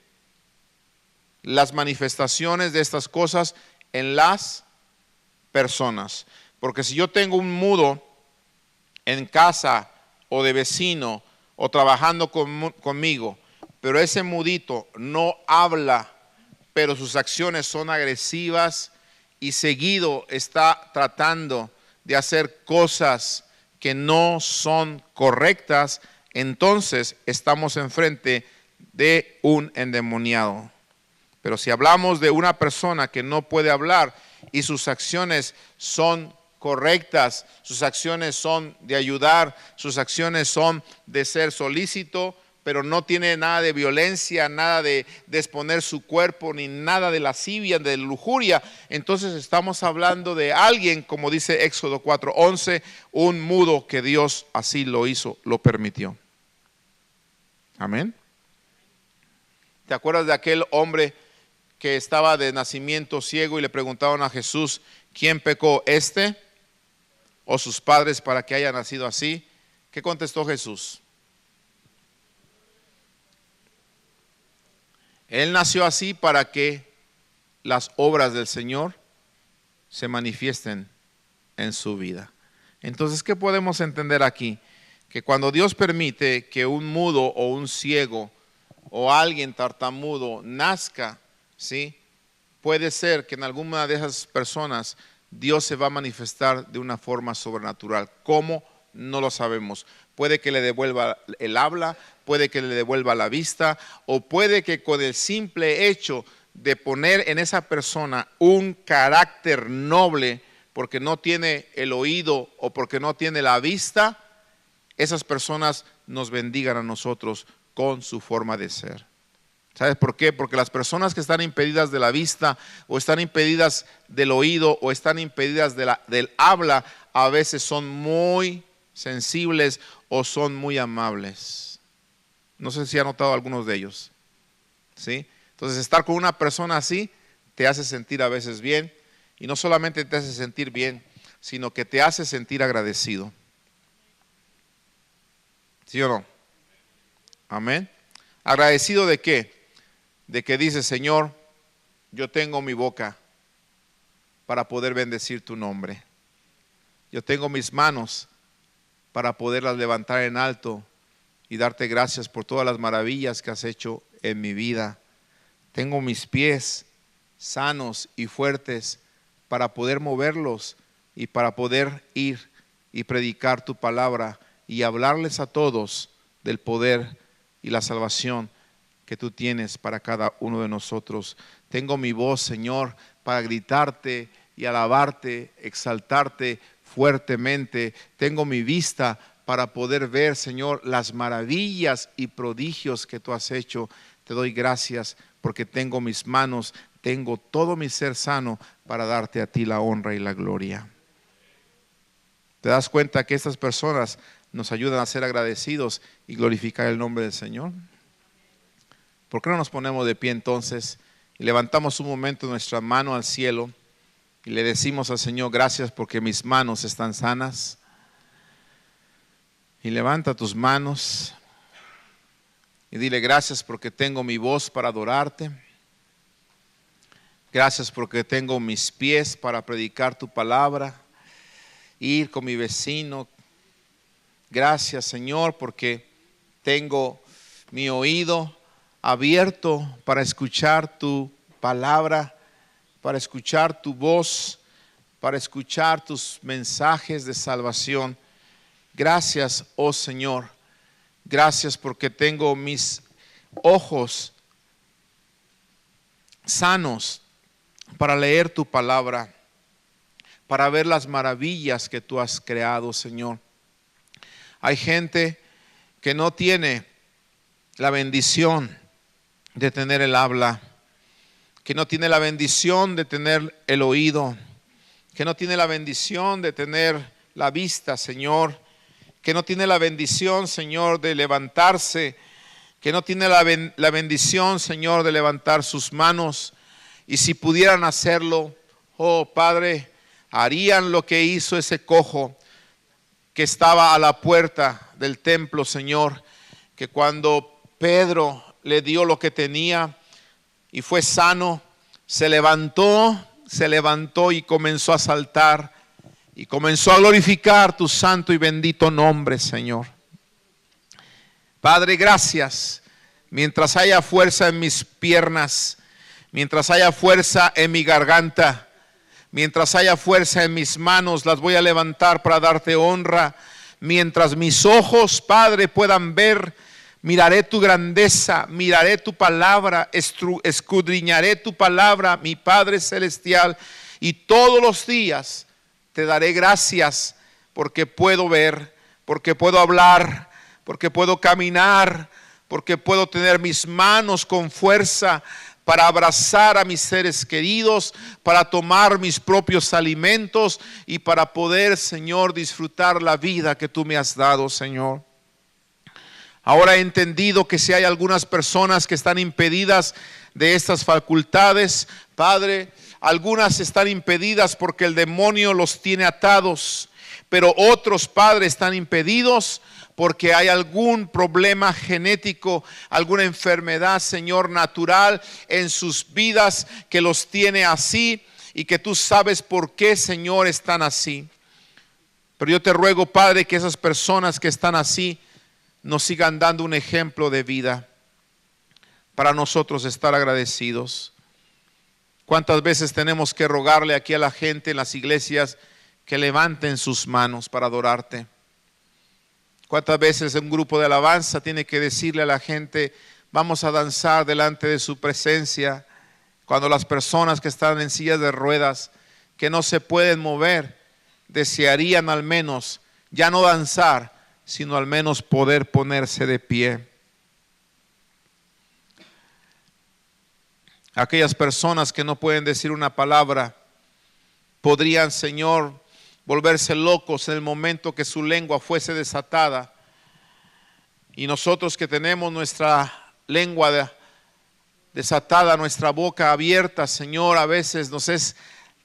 las manifestaciones de estas cosas en las personas. Porque si yo tengo un mudo en casa o de vecino o trabajando conmigo, pero ese mudito no habla, pero sus acciones son agresivas y seguido está tratando de hacer cosas que no son correctas, entonces estamos enfrente de un endemoniado. Pero si hablamos de una persona que no puede hablar y sus acciones son correctas, sus acciones son de ayudar, sus acciones son de ser solícito, pero no tiene nada de violencia, nada de exponer su cuerpo, ni nada de lascivia, de lujuria, entonces estamos hablando de alguien, como dice Éxodo 4:11, un mudo que Dios así lo hizo, lo permitió. Amén. ¿Te acuerdas de aquel hombre que estaba de nacimiento ciego y le preguntaron a Jesús, ¿quién pecó, este o sus padres para que haya nacido así? ¿Qué contestó Jesús? Él nació así para que las obras del Señor se manifiesten en su vida. Entonces, ¿qué podemos entender aquí? Que cuando Dios permite que un mudo o un ciego o alguien tartamudo nazca, ¿sí? Puede ser que en alguna de esas personas Dios se va a manifestar de una forma sobrenatural. ¿Cómo? No lo sabemos. Puede que le devuelva el habla, puede que le devuelva la vista, o puede que con el simple hecho de poner en esa persona un carácter noble, porque no tiene el oído o porque no tiene la vista, esas personas nos bendigan a nosotros con su forma de ser. ¿Sabes por qué? Porque las personas que están impedidas de la vista o están impedidas del oído o están impedidas del habla, a veces son muy sensibles o son muy amables. No sé si ha notado algunos de ellos. ¿Sí? Entonces, estar con una persona así te hace sentir a veces bien, y no solamente te hace sentir bien, sino que te hace sentir agradecido. ¿Sí o no? Amén. ¿Agradecido de qué? De que dice, Señor, yo tengo mi boca para poder bendecir tu nombre. Yo tengo mis manos para poderlas levantar en alto y darte gracias por todas las maravillas que has hecho en mi vida. Tengo mis pies sanos y fuertes para poder moverlos y para poder ir y predicar tu palabra y hablarles a todos del poder y la salvación que tú tienes para cada uno de nosotros. Tengo mi voz, Señor, para gritarte y alabarte, exaltarte fuertemente. Tengo mi vista para poder ver, Señor, las maravillas y prodigios que tú has hecho. Te doy gracias porque tengo mis manos, tengo todo mi ser sano para darte a ti la honra y la gloria. ¿Te das cuenta que estas personas nos ayudan a ser agradecidos y glorificar el nombre del Señor? ¿Por qué no nos ponemos de pie entonces y levantamos un momento nuestra mano al cielo y le decimos al Señor, gracias porque mis manos están sanas? Y levanta tus manos y dile, gracias porque tengo mi voz para adorarte. Gracias porque tengo mis pies para predicar tu palabra, ir con mi vecino. Gracias, Señor, porque tengo mi oído abierto para escuchar tu palabra, para escuchar tu voz, para escuchar tus mensajes de salvación. Gracias, oh Señor. Gracias porque tengo mis ojos sanos para leer tu palabra, para ver las maravillas que tú has creado, Señor. Hay gente que no tiene la bendición de tener el habla, que no tiene la bendición de tener el oído, que no tiene la bendición de tener la vista, Señor, que no tiene la bendición, Señor, de levantarse, que no tiene la bendición, Señor, de levantar sus manos. Y si pudieran hacerlo, oh Padre, harían lo que hizo ese cojo que estaba a la puerta del templo, Señor, que cuando Pedro le dio lo que tenía y fue sano, se levantó y comenzó a saltar y comenzó a glorificar tu santo y bendito nombre, Señor. Padre, gracias. Mientras haya fuerza en mis piernas, mientras haya fuerza en mi garganta, mientras haya fuerza en mis manos, las voy a levantar para darte honra. Mientras mis ojos, Padre, puedan ver, miraré tu grandeza, miraré tu palabra, escudriñaré tu palabra, mi Padre celestial, y todos los días te daré gracias porque puedo ver, porque puedo hablar, porque puedo caminar, porque puedo tener mis manos con fuerza para abrazar a mis seres queridos, para tomar mis propios alimentos y para poder, Señor, disfrutar la vida que tú me has dado, Señor. Ahora he entendido que si hay algunas personas que están impedidas de estas facultades, Padre, algunas están impedidas porque el demonio los tiene atados, pero otros, Padre, están impedidos porque hay algún problema genético, alguna enfermedad, Señor, natural en sus vidas que los tiene así y que tú sabes por qué, Señor, están así. Pero yo te ruego, Padre, que esas personas que están así nos sigan dando un ejemplo de vida para nosotros estar agradecidos. ¿Cuántas veces tenemos que rogarle aquí a la gente en las iglesias que levanten sus manos para adorarte? ¿Cuántas veces un grupo de alabanza tiene que decirle a la gente, vamos a danzar delante de su presencia, cuando las personas que están en sillas de ruedas, que no se pueden mover, desearían al menos ya no danzar, sino al menos poder ponerse de pie? Aquellas personas que no pueden decir una palabra, podrían, Señor, volverse locos en el momento que su lengua fuese desatada. Y nosotros que tenemos nuestra lengua desatada, nuestra boca abierta, Señor, a veces nos es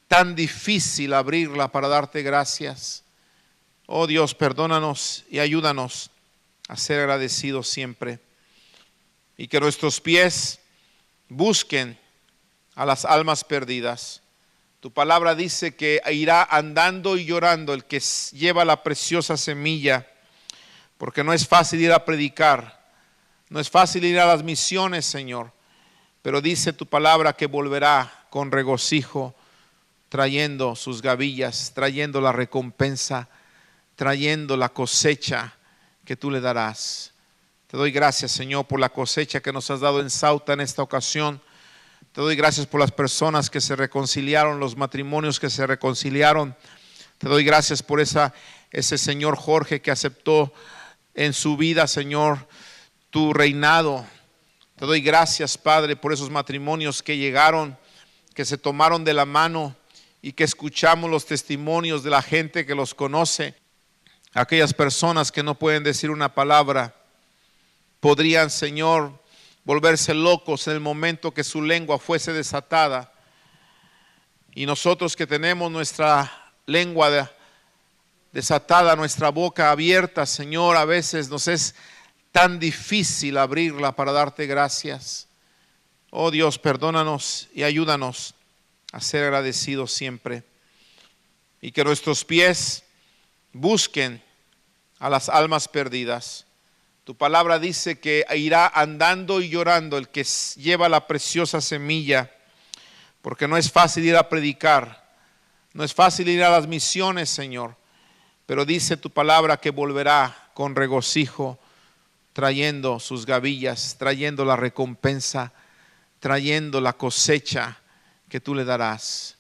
tan difícil abrirla para darte gracias. Oh Dios, perdónanos y ayúdanos a ser agradecidos siempre. Y que nuestros pies busquen a las almas perdidas. Tu palabra dice que irá andando y llorando el que lleva la preciosa semilla, porque no es fácil ir a predicar, no es fácil ir a las misiones, Señor, pero dice tu palabra que volverá con regocijo, trayendo sus gavillas, trayendo la recompensa, trayendo la cosecha que tú le darás. Te doy gracias, Señor, por la cosecha que nos has dado en Sauta en esta ocasión. Te doy gracias por las personas que se reconciliaron, los matrimonios que se reconciliaron. Te doy gracias por ese señor Jorge que aceptó en su vida, Señor, tu reinado. Te doy gracias, Padre, por esos matrimonios que llegaron, que se tomaron de la mano y que escuchamos los testimonios de la gente que los conoce. Aquellas personas que no pueden decir una palabra, podrían, Señor, volverse locos en el momento que su lengua fuese desatada. Y nosotros que tenemos nuestra lengua desatada, nuestra boca abierta, Señor, a veces nos es tan difícil abrirla para darte gracias. Oh Dios, perdónanos y ayúdanos a ser agradecidos siempre. Y que nuestros pies busquen a las almas perdidas. Tu palabra dice que irá andando y llorando el que lleva la preciosa semilla, porque no es fácil ir a predicar, no es fácil ir a las misiones, Señor, pero dice tu palabra que volverá con regocijo, trayendo sus gavillas, trayendo la recompensa, trayendo la cosecha que tú le darás.